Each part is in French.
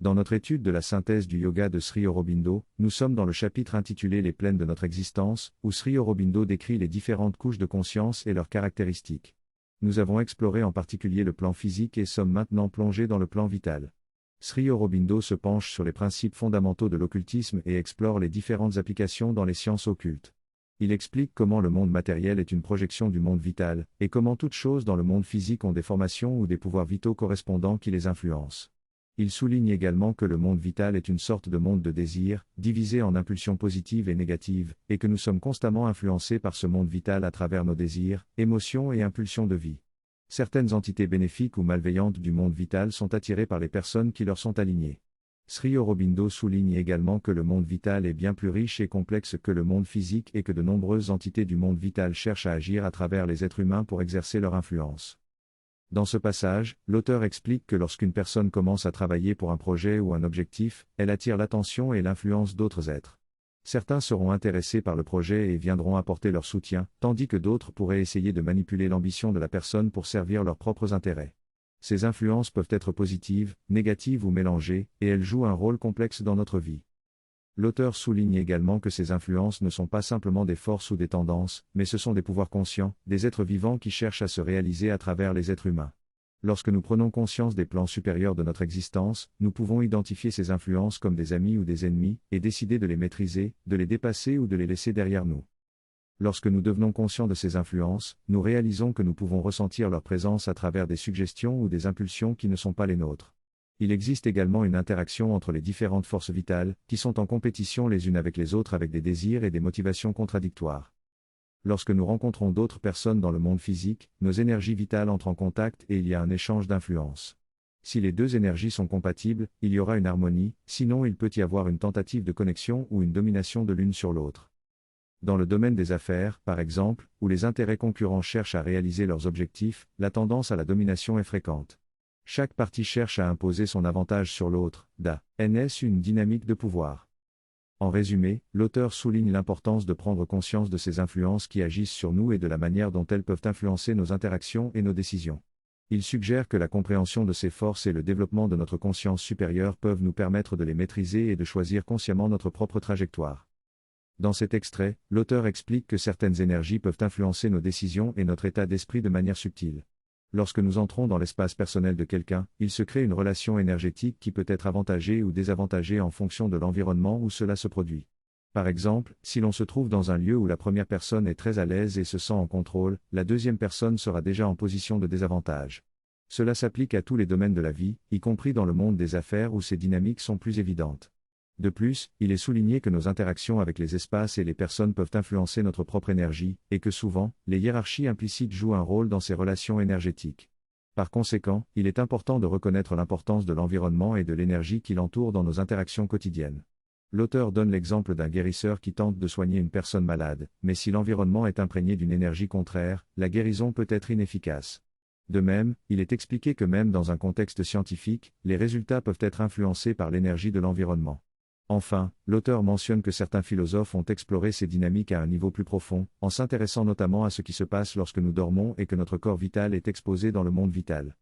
Dans notre étude de la synthèse du yoga de Sri Aurobindo, nous sommes dans le chapitre intitulé Les plaines de notre existence, où Sri Aurobindo décrit les différentes couches de conscience et leurs caractéristiques. Nous avons exploré en particulier le plan physique et sommes maintenant plongés dans le plan vital. Sri Aurobindo se penche sur les principes fondamentaux de l'occultisme et explore les différentes applications dans les sciences occultes. Il explique comment le monde matériel est une projection du monde vital, et comment toutes choses dans le monde physique ont des formations ou des pouvoirs vitaux correspondants qui les influencent. Il souligne également que le monde vital est une sorte de monde de désir, divisé en impulsions positives et négatives, et que nous sommes constamment influencés par ce monde vital à travers nos désirs, émotions et impulsions de vie. Certaines entités bénéfiques ou malveillantes du monde vital sont attirées par les personnes qui leur sont alignées. Sri Aurobindo souligne également que le monde vital est bien plus riche et complexe que le monde physique et que de nombreuses entités du monde vital cherchent à agir à travers les êtres humains pour exercer leur influence. Dans ce passage, l'auteur explique que lorsqu'une personne commence à travailler pour un projet ou un objectif, elle attire l'attention et l'influence d'autres êtres. Certains seront intéressés par le projet et viendront apporter leur soutien, tandis que d'autres pourraient essayer de manipuler l'ambition de la personne pour servir leurs propres intérêts. Ces influences peuvent être positives, négatives ou mélangées, et elles jouent un rôle complexe dans notre vie. L'auteur souligne également que ces influences ne sont pas simplement des forces ou des tendances, mais ce sont des pouvoirs conscients, des êtres vivants qui cherchent à se réaliser à travers les êtres humains. Lorsque nous prenons conscience des plans supérieurs de notre existence, nous pouvons identifier ces influences comme des amis ou des ennemis, et décider de les maîtriser, de les dépasser ou de les laisser derrière nous. Lorsque nous devenons conscients de ces influences, nous réalisons que nous pouvons ressentir leur présence à travers des suggestions ou des impulsions qui ne sont pas les nôtres. Il existe également une interaction entre les différentes forces vitales, qui sont en compétition les unes avec les autres avec des désirs et des motivations contradictoires. Lorsque nous rencontrons d'autres personnes dans le monde physique, nos énergies vitales entrent en contact et il y a un échange d'influence. Si les deux énergies sont compatibles, il y aura une harmonie, sinon il peut y avoir une tentative de connexion ou une domination de l'une sur l'autre. Dans le domaine des affaires, par exemple, où les intérêts concurrents cherchent à réaliser leurs objectifs, la tendance à la domination est fréquente. Chaque partie cherche à imposer son avantage sur l'autre, d'ANS une dynamique de pouvoir. En résumé, l'auteur souligne l'importance de prendre conscience de ces influences qui agissent sur nous et de la manière dont elles peuvent influencer nos interactions et nos décisions. Il suggère que la compréhension de ces forces et le développement de notre conscience supérieure peuvent nous permettre de les maîtriser et de choisir consciemment notre propre trajectoire. Dans cet extrait, l'auteur explique que certaines énergies peuvent influencer nos décisions et notre état d'esprit de manière subtile. Lorsque nous entrons dans l'espace personnel de quelqu'un, il se crée une relation énergétique qui peut être avantagée ou désavantagée en fonction de l'environnement où cela se produit. Par exemple, si l'on se trouve dans un lieu où la première personne est très à l'aise et se sent en contrôle, la deuxième personne sera déjà en position de désavantage. Cela s'applique à tous les domaines de la vie, y compris dans le monde des affaires où ces dynamiques sont plus évidentes. De plus, il est souligné que nos interactions avec les espaces et les personnes peuvent influencer notre propre énergie, et que souvent, les hiérarchies implicites jouent un rôle dans ces relations énergétiques. Par conséquent, il est important de reconnaître l'importance de l'environnement et de l'énergie qui l'entoure dans nos interactions quotidiennes. L'auteur donne l'exemple d'un guérisseur qui tente de soigner une personne malade, mais si l'environnement est imprégné d'une énergie contraire, la guérison peut être inefficace. De même, il est expliqué que même dans un contexte scientifique, les résultats peuvent être influencés par l'énergie de l'environnement. Enfin, l'auteur mentionne que certains philosophes ont exploré ces dynamiques à un niveau plus profond, en s'intéressant notamment à ce qui se passe lorsque nous dormons et que notre corps vital est exposé dans le monde vital.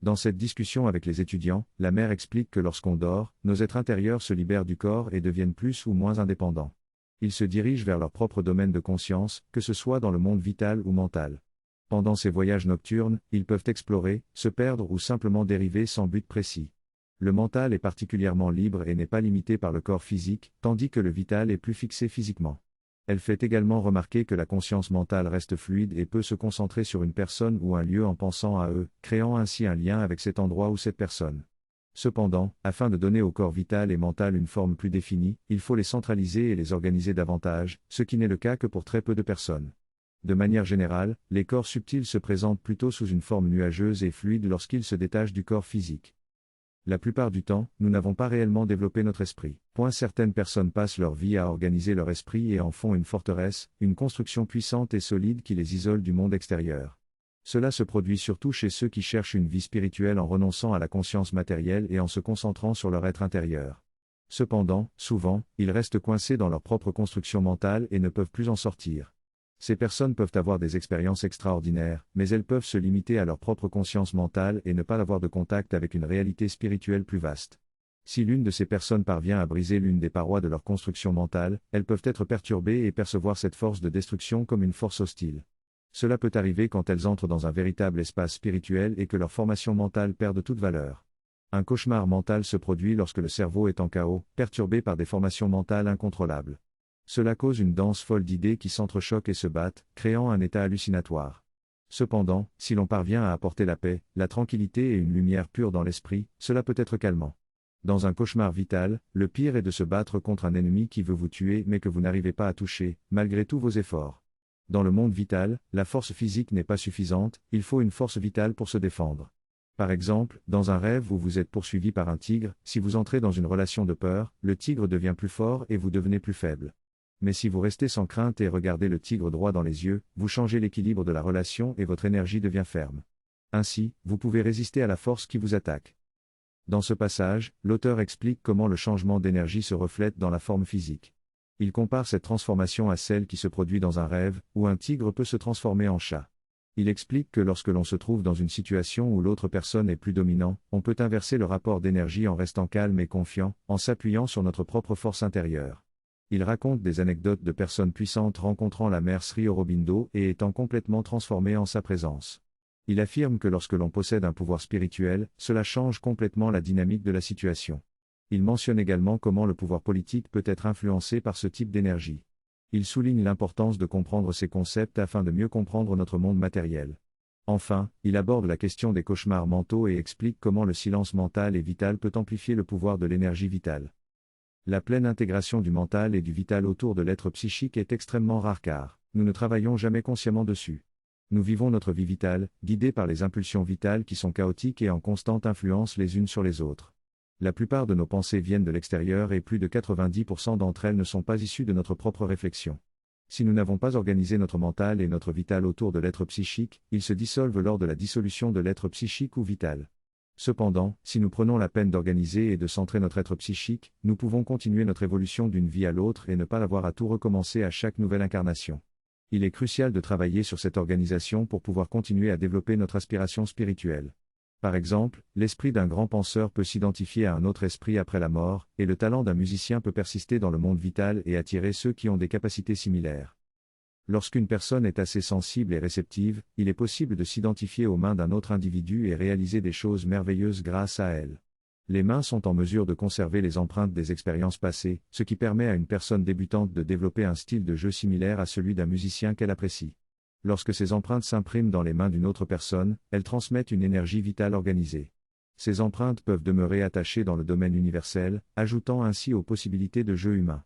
Dans cette discussion avec les étudiants, la mère explique que lorsqu'on dort, nos êtres intérieurs se libèrent du corps et deviennent plus ou moins indépendants. Ils se dirigent vers leur propre domaine de conscience, que ce soit dans le monde vital ou mental. Pendant ces voyages nocturnes, ils peuvent explorer, se perdre ou simplement dériver sans but précis. Le mental est particulièrement libre et n'est pas limité par le corps physique, tandis que le vital est plus fixé physiquement. Elle fait également remarquer que la conscience mentale reste fluide et peut se concentrer sur une personne ou un lieu en pensant à eux, créant ainsi un lien avec cet endroit ou cette personne. Cependant, afin de donner au corps vital et mental une forme plus définie, il faut les centraliser et les organiser davantage, ce qui n'est le cas que pour très peu de personnes. De manière générale, les corps subtils se présentent plutôt sous une forme nuageuse et fluide lorsqu'ils se détachent du corps physique. La plupart du temps, nous n'avons pas réellement développé notre esprit. Certaines personnes passent leur vie à organiser leur esprit et en font une forteresse, une construction puissante et solide qui les isole du monde extérieur. Cela se produit surtout chez ceux qui cherchent une vie spirituelle en renonçant à la conscience matérielle et en se concentrant sur leur être intérieur. Cependant, souvent, ils restent coincés dans leur propre construction mentale et ne peuvent plus en sortir. Ces personnes peuvent avoir des expériences extraordinaires, mais elles peuvent se limiter à leur propre conscience mentale et ne pas avoir de contact avec une réalité spirituelle plus vaste. Si l'une de ces personnes parvient à briser l'une des parois de leur construction mentale, elles peuvent être perturbées et percevoir cette force de destruction comme une force hostile. Cela peut arriver quand elles entrent dans un véritable espace spirituel et que leur formation mentale perd toute valeur. Un cauchemar mental se produit lorsque le cerveau est en chaos, perturbé par des formations mentales incontrôlables. Cela cause une danse folle d'idées qui s'entrechoquent et se battent, créant un état hallucinatoire. Cependant, si l'on parvient à apporter la paix, la tranquillité et une lumière pure dans l'esprit, cela peut être calmant. Dans un cauchemar vital, le pire est de se battre contre un ennemi qui veut vous tuer mais que vous n'arrivez pas à toucher, malgré tous vos efforts. Dans le monde vital, la force physique n'est pas suffisante, il faut une force vitale pour se défendre. Par exemple, dans un rêve où vous êtes poursuivi par un tigre, si vous entrez dans une relation de peur, le tigre devient plus fort et vous devenez plus faible. Mais si vous restez sans crainte et regardez le tigre droit dans les yeux, vous changez l'équilibre de la relation et votre énergie devient ferme. Ainsi, vous pouvez résister à la force qui vous attaque. Dans ce passage, l'auteur explique comment le changement d'énergie se reflète dans la forme physique. Il compare cette transformation à celle qui se produit dans un rêve, où un tigre peut se transformer en chat. Il explique que lorsque l'on se trouve dans une situation où l'autre personne est plus dominant, on peut inverser le rapport d'énergie en restant calme et confiant, en s'appuyant sur notre propre force intérieure. Il raconte des anecdotes de personnes puissantes rencontrant la mère Sri Aurobindo et étant complètement transformées en sa présence. Il affirme que lorsque l'on possède un pouvoir spirituel, cela change complètement la dynamique de la situation. Il mentionne également comment le pouvoir politique peut être influencé par ce type d'énergie. Il souligne l'importance de comprendre ces concepts afin de mieux comprendre notre monde matériel. Enfin, il aborde la question des cauchemars mentaux et explique comment le silence mental et vital peut amplifier le pouvoir de l'énergie vitale. La pleine intégration du mental et du vital autour de l'être psychique est extrêmement rare car nous ne travaillons jamais consciemment dessus. Nous vivons notre vie vitale, guidés par les impulsions vitales qui sont chaotiques et en constante influence les unes sur les autres. La plupart de nos pensées viennent de l'extérieur et plus de 90% d'entre elles ne sont pas issues de notre propre réflexion. Si nous n'avons pas organisé notre mental et notre vital autour de l'être psychique, ils se dissolvent lors de la dissolution de l'être psychique ou vital. Cependant, si nous prenons la peine d'organiser et de centrer notre être psychique, nous pouvons continuer notre évolution d'une vie à l'autre et ne pas avoir à tout recommencer à chaque nouvelle incarnation. Il est crucial de travailler sur cette organisation pour pouvoir continuer à développer notre aspiration spirituelle. Par exemple, l'esprit d'un grand penseur peut s'identifier à un autre esprit après la mort, et le talent d'un musicien peut persister dans le monde vital et attirer ceux qui ont des capacités similaires. Lorsqu'une personne est assez sensible et réceptive, il est possible de s'identifier aux mains d'un autre individu et réaliser des choses merveilleuses grâce à elle. Les mains sont en mesure de conserver les empreintes des expériences passées, ce qui permet à une personne débutante de développer un style de jeu similaire à celui d'un musicien qu'elle apprécie. Lorsque ces empreintes s'impriment dans les mains d'une autre personne, elles transmettent une énergie vitale organisée. Ces empreintes peuvent demeurer attachées dans le domaine universel, ajoutant ainsi aux possibilités de jeu humain.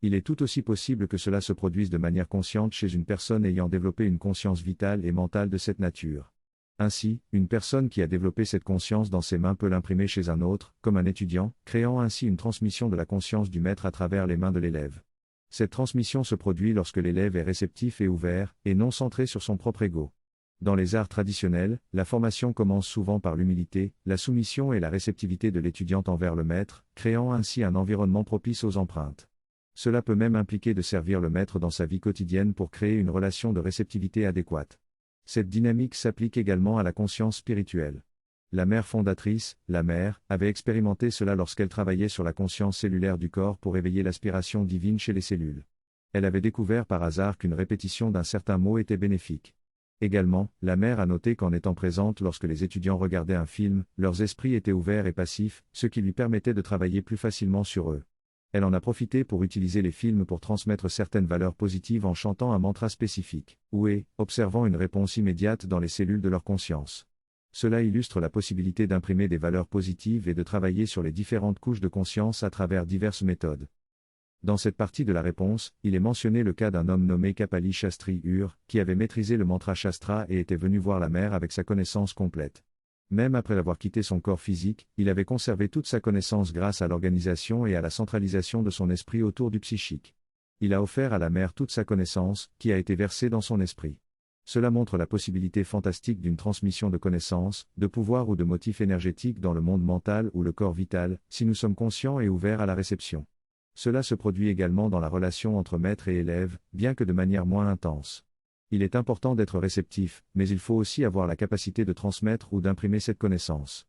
Il est tout aussi possible que cela se produise de manière consciente chez une personne ayant développé une conscience vitale et mentale de cette nature. Ainsi, une personne qui a développé cette conscience dans ses mains peut l'imprimer chez un autre, comme un étudiant, créant ainsi une transmission de la conscience du maître à travers les mains de l'élève. Cette transmission se produit lorsque l'élève est réceptif et ouvert, et non centré sur son propre ego. Dans les arts traditionnels, la formation commence souvent par l'humilité, la soumission et la réceptivité de l'étudiant envers le maître, créant ainsi un environnement propice aux empreintes. Cela peut même impliquer de servir le maître dans sa vie quotidienne pour créer une relation de réceptivité adéquate. Cette dynamique s'applique également à la conscience spirituelle. La mère fondatrice, la mère, avait expérimenté cela lorsqu'elle travaillait sur la conscience cellulaire du corps pour éveiller l'aspiration divine chez les cellules. Elle avait découvert par hasard qu'une répétition d'un certain mot était bénéfique. Également, la mère a noté qu'en étant présente lorsque les étudiants regardaient un film, leurs esprits étaient ouverts et passifs, ce qui lui permettait de travailler plus facilement sur eux. Elle en a profité pour utiliser les films pour transmettre certaines valeurs positives en chantant un mantra spécifique, ou observant une réponse immédiate dans les cellules de leur conscience. Cela illustre la possibilité d'imprimer des valeurs positives et de travailler sur les différentes couches de conscience à travers diverses méthodes. Dans cette partie de la réponse, il est mentionné le cas d'un homme nommé Kapali Shastri Ur, qui avait maîtrisé le mantra Shastra et était venu voir la mère avec sa connaissance complète. Même après avoir quitté son corps physique, il avait conservé toute sa connaissance grâce à l'organisation et à la centralisation de son esprit autour du psychique. Il a offert à la mère toute sa connaissance, qui a été versée dans son esprit. Cela montre la possibilité fantastique d'une transmission de connaissances, de pouvoirs ou de motifs énergétiques dans le monde mental ou le corps vital, si nous sommes conscients et ouverts à la réception. Cela se produit également dans la relation entre maître et élève, bien que de manière moins intense. Il est important d'être réceptif, mais il faut aussi avoir la capacité de transmettre ou d'imprimer cette connaissance.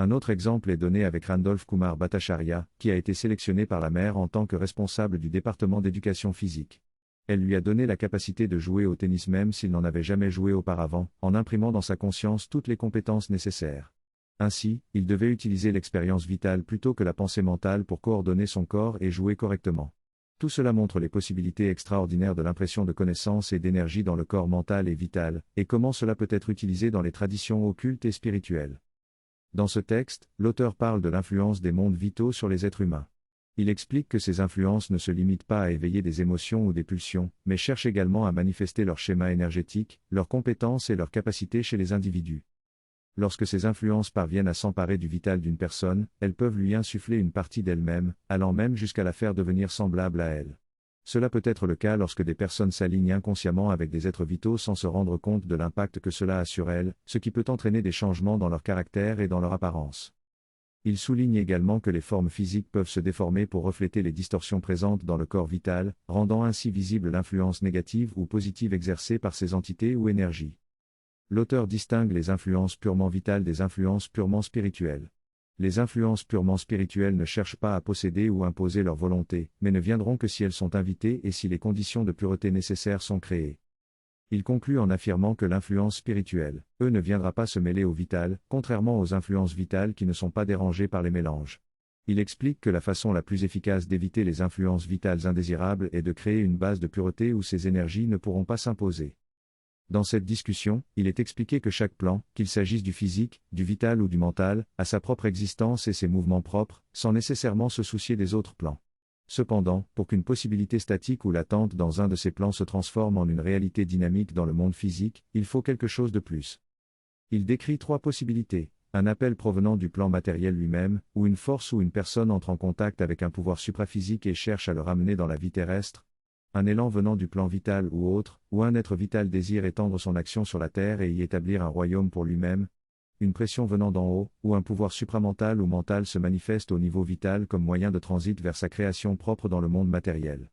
Un autre exemple est donné avec Randolph Kumar Bhattacharya, qui a été sélectionné par la mère en tant que responsable du département d'éducation physique. Elle lui a donné la capacité de jouer au tennis même s'il n'en avait jamais joué auparavant, en imprimant dans sa conscience toutes les compétences nécessaires. Ainsi, il devait utiliser l'expérience vitale plutôt que la pensée mentale pour coordonner son corps et jouer correctement. Tout cela montre les possibilités extraordinaires de l'impression de connaissance et d'énergie dans le corps mental et vital, et comment cela peut être utilisé dans les traditions occultes et spirituelles. Dans ce texte, l'auteur parle de l'influence des mondes vitaux sur les êtres humains. Il explique que ces influences ne se limitent pas à éveiller des émotions ou des pulsions, mais cherchent également à manifester leur schéma énergétique, leurs compétences et leurs capacités chez les individus. Lorsque ces influences parviennent à s'emparer du vital d'une personne, elles peuvent lui insuffler une partie d'elle-même, allant même jusqu'à la faire devenir semblable à elle. Cela peut être le cas lorsque des personnes s'alignent inconsciemment avec des êtres vitaux sans se rendre compte de l'impact que cela a sur elles, ce qui peut entraîner des changements dans leur caractère et dans leur apparence. Il souligne également que les formes physiques peuvent se déformer pour refléter les distorsions présentes dans le corps vital, rendant ainsi visible l'influence négative ou positive exercée par ces entités ou énergies. L'auteur distingue les influences purement vitales des influences purement spirituelles. Les influences purement spirituelles ne cherchent pas à posséder ou imposer leur volonté, mais ne viendront que si elles sont invitées et si les conditions de pureté nécessaires sont créées. Il conclut en affirmant que l'influence spirituelle, ne viendra pas se mêler au vital, contrairement aux influences vitales qui ne sont pas dérangées par les mélanges. Il explique que la façon la plus efficace d'éviter les influences vitales indésirables est de créer une base de pureté où ces énergies ne pourront pas s'imposer. Dans cette discussion, il est expliqué que chaque plan, qu'il s'agisse du physique, du vital ou du mental, a sa propre existence et ses mouvements propres, sans nécessairement se soucier des autres plans. Cependant, pour qu'une possibilité statique ou latente dans un de ces plans se transforme en une réalité dynamique dans le monde physique, il faut quelque chose de plus. Il décrit 3 possibilités: un appel provenant du plan matériel lui-même, où une force ou une personne entre en contact avec un pouvoir supraphysique et cherche à le ramener dans la vie terrestre; un élan venant du plan vital ou autre, où un être vital désire étendre son action sur la terre et y établir un royaume pour lui-même; une pression venant d'en haut, où un pouvoir supramental ou mental se manifeste au niveau vital comme moyen de transit vers sa création propre dans le monde matériel.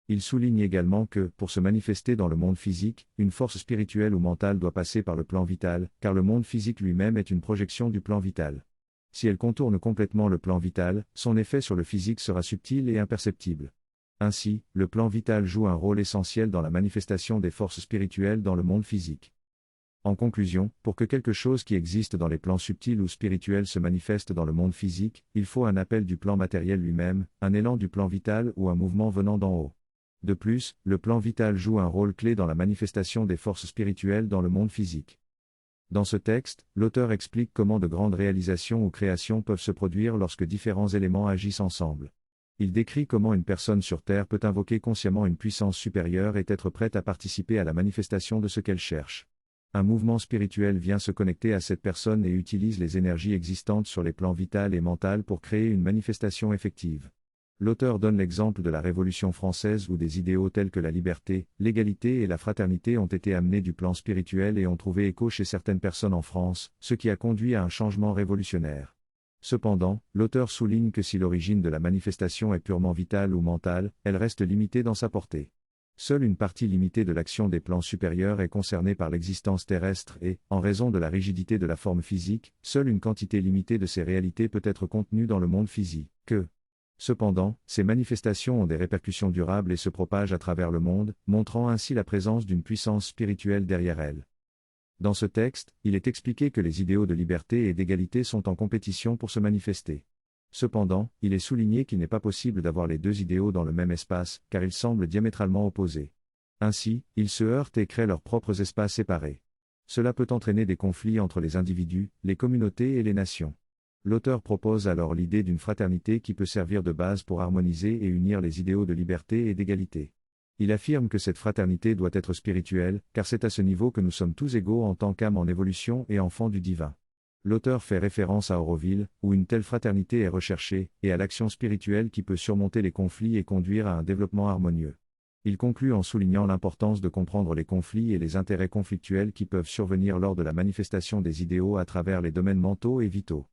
Il souligne également que, pour se manifester dans le monde physique, une force spirituelle ou mentale doit passer par le plan vital, car le monde physique lui-même est une projection du plan vital. Si elle contourne complètement le plan vital, son effet sur le physique sera subtil et imperceptible. Ainsi, le plan vital joue un rôle essentiel dans la manifestation des forces spirituelles dans le monde physique. En conclusion, pour que quelque chose qui existe dans les plans subtils ou spirituels se manifeste dans le monde physique, il faut un appel du plan matériel lui-même, un élan du plan vital ou un mouvement venant d'en haut. De plus, le plan vital joue un rôle clé dans la manifestation des forces spirituelles dans le monde physique. Dans ce texte, l'auteur explique comment de grandes réalisations ou créations peuvent se produire lorsque différents éléments agissent ensemble. Il décrit comment une personne sur Terre peut invoquer consciemment une puissance supérieure et être prête à participer à la manifestation de ce qu'elle cherche. Un mouvement spirituel vient se connecter à cette personne et utilise les énergies existantes sur les plans vital et mental pour créer une manifestation effective. L'auteur donne l'exemple de la Révolution française où des idéaux tels que la liberté, l'égalité et la fraternité ont été amenés du plan spirituel et ont trouvé écho chez certaines personnes en France, ce qui a conduit à un changement révolutionnaire. Cependant, l'auteur souligne que si l'origine de la manifestation est purement vitale ou mentale, elle reste limitée dans sa portée. Seule une partie limitée de l'action des plans supérieurs est concernée par l'existence terrestre et, en raison de la rigidité de la forme physique, seule une quantité limitée de ces réalités peut être contenue dans le monde physique. Cependant, ces manifestations ont des répercussions durables et se propagent à travers le monde, montrant ainsi la présence d'une puissance spirituelle derrière elles. Dans ce texte, il est expliqué que les idéaux de liberté et d'égalité sont en compétition pour se manifester. Cependant, il est souligné qu'il n'est pas possible d'avoir les 2 idéaux dans le même espace, car ils semblent diamétralement opposés. Ainsi, ils se heurtent et créent leurs propres espaces séparés. Cela peut entraîner des conflits entre les individus, les communautés et les nations. L'auteur propose alors l'idée d'une fraternité qui peut servir de base pour harmoniser et unir les idéaux de liberté et d'égalité. Il affirme que cette fraternité doit être spirituelle, car c'est à ce niveau que nous sommes tous égaux en tant qu'âme en évolution et enfants du divin. L'auteur fait référence à Auroville, où une telle fraternité est recherchée, et à l'action spirituelle qui peut surmonter les conflits et conduire à un développement harmonieux. Il conclut en soulignant l'importance de comprendre les conflits et les intérêts conflictuels qui peuvent survenir lors de la manifestation des idéaux à travers les domaines mentaux et vitaux.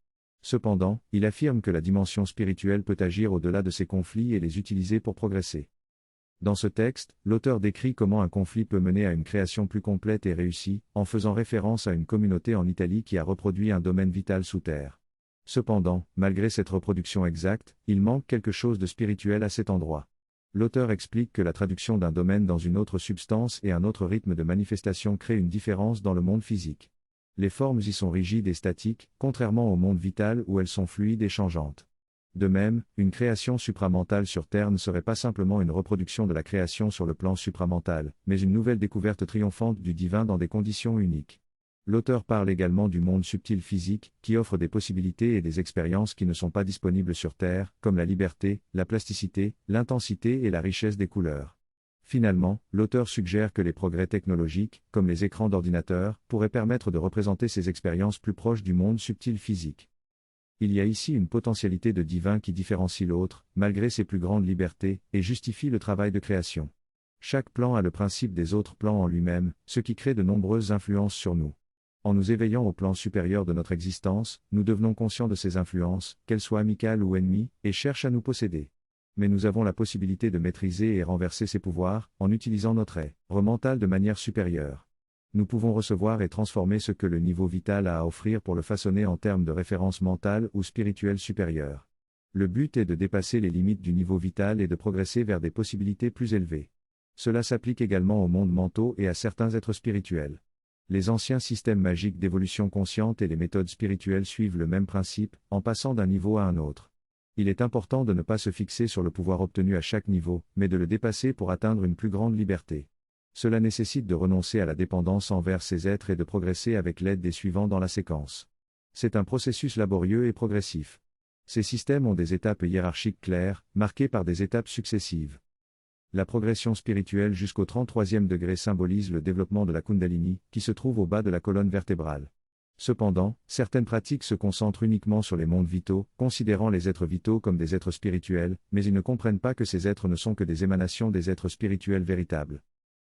Cependant, il affirme que la dimension spirituelle peut agir au-delà de ces conflits et les utiliser pour progresser. Dans ce texte, l'auteur décrit comment un conflit peut mener à une création plus complète et réussie, en faisant référence à une communauté en Italie qui a reproduit un domaine vital sous terre. Cependant, malgré cette reproduction exacte, il manque quelque chose de spirituel à cet endroit. L'auteur explique que la traduction d'un domaine dans une autre substance et un autre rythme de manifestation crée une différence dans le monde physique. Les formes y sont rigides et statiques, contrairement au monde vital où elles sont fluides et changeantes. De même, une création supramentale sur Terre ne serait pas simplement une reproduction de la création sur le plan supramental, mais une nouvelle découverte triomphante du divin dans des conditions uniques. L'auteur parle également du monde subtil physique, qui offre des possibilités et des expériences qui ne sont pas disponibles sur Terre, comme la liberté, la plasticité, l'intensité et la richesse des couleurs. Finalement, l'auteur suggère que les progrès technologiques, comme les écrans d'ordinateur, pourraient permettre de représenter ces expériences plus proches du monde subtil physique. Il y a ici une potentialité de divin qui différencie l'autre, malgré ses plus grandes libertés, et justifie le travail de création. Chaque plan a le principe des autres plans en lui-même, ce qui crée de nombreuses influences sur nous. En nous éveillant au plan supérieur de notre existence, nous devenons conscients de ces influences, qu'elles soient amicales ou ennemies, et cherchent à nous posséder. Mais nous avons la possibilité de maîtriser et renverser ces pouvoirs, en utilisant notre être mental de manière supérieure. Nous pouvons recevoir et transformer ce que le niveau vital a à offrir pour le façonner en termes de référence mentale ou spirituelle supérieure. Le but est de dépasser les limites du niveau vital et de progresser vers des possibilités plus élevées. Cela s'applique également aux mondes mentaux et à certains êtres spirituels. Les anciens systèmes magiques d'évolution consciente et les méthodes spirituelles suivent le même principe, en passant d'un niveau à un autre. Il est important de ne pas se fixer sur le pouvoir obtenu à chaque niveau, mais de le dépasser pour atteindre une plus grande liberté. Cela nécessite de renoncer à la dépendance envers ces êtres et de progresser avec l'aide des suivants dans la séquence. C'est un processus laborieux et progressif. Ces systèmes ont des étapes hiérarchiques claires, marquées par des étapes successives. La progression spirituelle jusqu'au 33e degré symbolise le développement de la Kundalini, qui se trouve au bas de la colonne vertébrale. Cependant, certaines pratiques se concentrent uniquement sur les mondes vitaux, considérant les êtres vitaux comme des êtres spirituels, mais ils ne comprennent pas que ces êtres ne sont que des émanations des êtres spirituels véritables.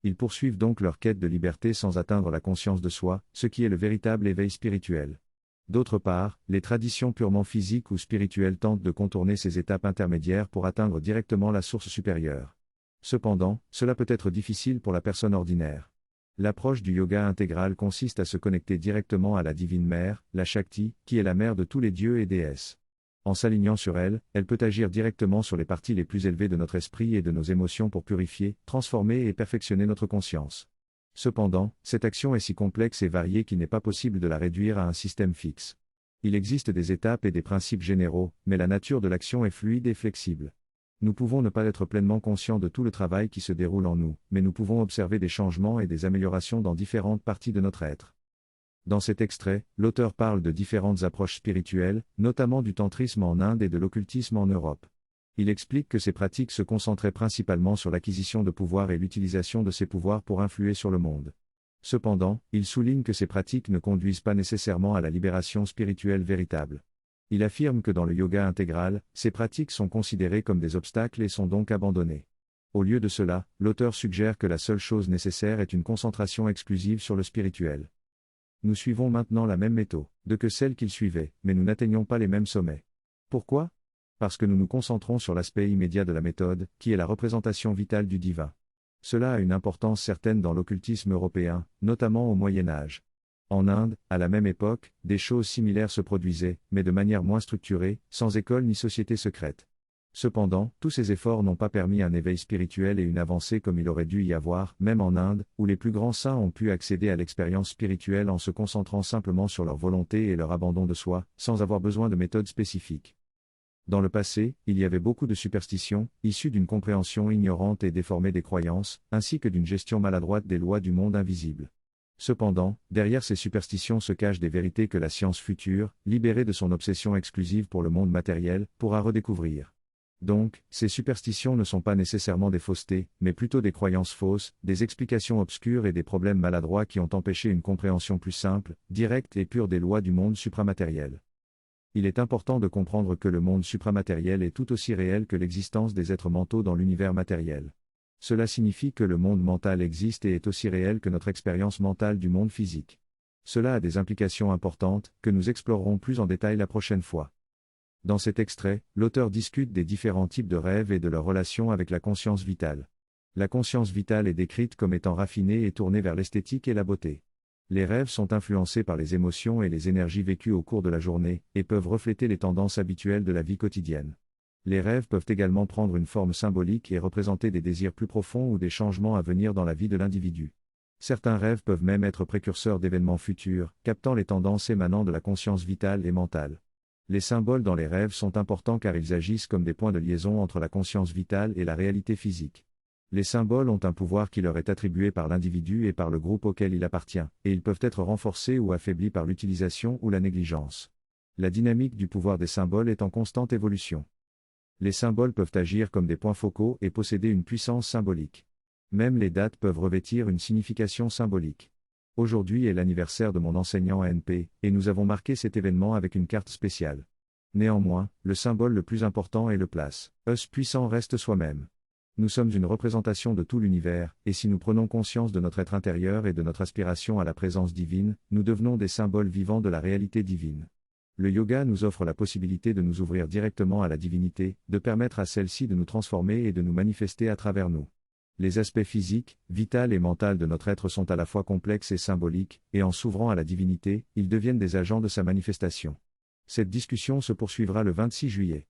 Ils poursuivent donc leur quête de liberté sans atteindre la conscience de soi, ce qui est le véritable éveil spirituel. D'autre part, les traditions purement physiques ou spirituelles tentent de contourner ces étapes intermédiaires pour atteindre directement la source supérieure. Cependant, cela peut être difficile pour la personne ordinaire. L'approche du yoga intégral consiste à se connecter directement à la divine mère, la Shakti, qui est la mère de tous les dieux et déesses. En s'alignant sur elle, elle peut agir directement sur les parties les plus élevées de notre esprit et de nos émotions pour purifier, transformer et perfectionner notre conscience. Cependant, cette action est si complexe et variée qu'il n'est pas possible de la réduire à un système fixe. Il existe des étapes et des principes généraux, mais la nature de l'action est fluide et flexible. Nous pouvons ne pas être pleinement conscients de tout le travail qui se déroule en nous, mais nous pouvons observer des changements et des améliorations dans différentes parties de notre être. Dans cet extrait, l'auteur parle de différentes approches spirituelles, notamment du tantrisme en Inde et de l'occultisme en Europe. Il explique que ces pratiques se concentraient principalement sur l'acquisition de pouvoir et l'utilisation de ces pouvoirs pour influer sur le monde. Cependant, il souligne que ces pratiques ne conduisent pas nécessairement à la libération spirituelle véritable. Il affirme que dans le yoga intégral, ces pratiques sont considérées comme des obstacles et sont donc abandonnées. Au lieu de cela, l'auteur suggère que la seule chose nécessaire est une concentration exclusive sur le spirituel. Nous suivons maintenant la même méthode que celle qu'il suivait, mais nous n'atteignons pas les mêmes sommets. Pourquoi ? Parce que nous nous concentrons sur l'aspect immédiat de la méthode, qui est la représentation vitale du divin. Cela a une importance certaine dans l'occultisme européen, notamment au Moyen Âge. En Inde, à la même époque, des choses similaires se produisaient, mais de manière moins structurée, sans école ni société secrète. Cependant, tous ces efforts n'ont pas permis un éveil spirituel et une avancée comme il aurait dû y avoir, même en Inde, où les plus grands saints ont pu accéder à l'expérience spirituelle en se concentrant simplement sur leur volonté et leur abandon de soi, sans avoir besoin de méthodes spécifiques. Dans le passé, il y avait beaucoup de superstitions, issues d'une compréhension ignorante et déformée des croyances, ainsi que d'une gestion maladroite des lois du monde invisible. Cependant, derrière ces superstitions se cachent des vérités que la science future, libérée de son obsession exclusive pour le monde matériel, pourra redécouvrir. Donc, ces superstitions ne sont pas nécessairement des faussetés, mais plutôt des croyances fausses, des explications obscures et des problèmes maladroits qui ont empêché une compréhension plus simple, directe et pure des lois du monde supramatériel. Il est important de comprendre que le monde supramatériel est tout aussi réel que l'existence des êtres mentaux dans l'univers matériel. Cela signifie que le monde mental existe et est aussi réel que notre expérience mentale du monde physique. Cela a des implications importantes, que nous explorerons plus en détail la prochaine fois. Dans cet extrait, l'auteur discute des différents types de rêves et de leur relation avec la conscience vitale. La conscience vitale est décrite comme étant raffinée et tournée vers l'esthétique et la beauté. Les rêves sont influencés par les émotions et les énergies vécues au cours de la journée, et peuvent refléter les tendances habituelles de la vie quotidienne. Les rêves peuvent également prendre une forme symbolique et représenter des désirs plus profonds ou des changements à venir dans la vie de l'individu. Certains rêves peuvent même être précurseurs d'événements futurs, captant les tendances émanant de la conscience vitale et mentale. Les symboles dans les rêves sont importants car ils agissent comme des points de liaison entre la conscience vitale et la réalité physique. Les symboles ont un pouvoir qui leur est attribué par l'individu et par le groupe auquel il appartient, et ils peuvent être renforcés ou affaiblis par l'utilisation ou la négligence. La dynamique du pouvoir des symboles est en constante évolution. Les symboles peuvent agir comme des points focaux et posséder une puissance symbolique. Même les dates peuvent revêtir une signification symbolique. Aujourd'hui est l'anniversaire de mon enseignant ANP, et nous avons marqué cet événement avec une carte spéciale. Néanmoins, le symbole le plus important est le place. Us puissant reste soi-même. Nous sommes une représentation de tout l'univers, et si nous prenons conscience de notre être intérieur et de notre aspiration à la présence divine, nous devenons des symboles vivants de la réalité divine. Le yoga nous offre la possibilité de nous ouvrir directement à la divinité, de permettre à celle-ci de nous transformer et de nous manifester à travers nous. Les aspects physiques, vitaux et mentaux de notre être sont à la fois complexes et symboliques, et en s'ouvrant à la divinité, ils deviennent des agents de sa manifestation. Cette discussion se poursuivra le 26 juillet.